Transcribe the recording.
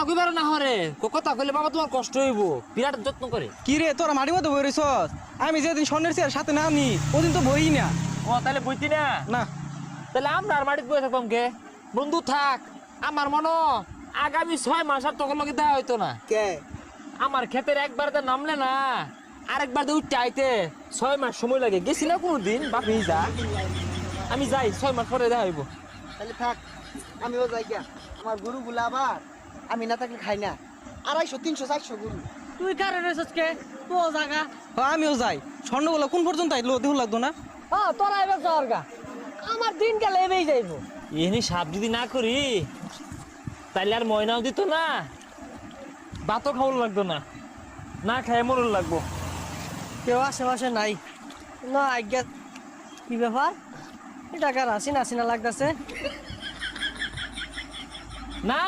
কইবার না হরে কথা কইলে বাবা তোমার কষ্ট হইব বিরাট যত্ন করে। কি রে তোরা মাটির মধ্যে বই রইছস? আমি যেদিন স্বর্ণের চেয়ার সাথে না আনি ওদিন তো বই না। ও তাহলে বইতি না? না তাহলে আমরা আর মাটিতে বসে থাকবাম কে? বন্ধু থাক, আমার মনে আগামী 6 মাস আর তখন লগে দেওয়া হইতো না। কে আমার ক্ষেতের একবার নামলে না আরেকবার উঠতে আইতে 6 মাস সময় লাগে। গেছি না কোনোদিন বাপি যা, আমি যাই 6 মাস পরে দেখা হইব। তাহলে থাক, আমিও যাই গিয়া। আমার গরুগুলা আবার আমি না থাকলে খাই না। 250 300 400 গরু। তুই কারে রেছস কে? তো জায়গা আমিও যাই। স্বর্ণগুলো কোন পর্যন্ত আইলো দেহ লাগতো না? তোরা এবার জর্গা আমার দিন কালে এবেই যাইবো। এখানে সাপ যদি না করি তাইলে আর ময়নাও দিত না, ভাতও খাওয়ার লাগতো না, না খায় মরুন লাগবো। কেউ আশেপাশে নাই না আজ্ঞা। কি ব্যাপার? এটা কার আসিনা আসিনা লাগতেছে। না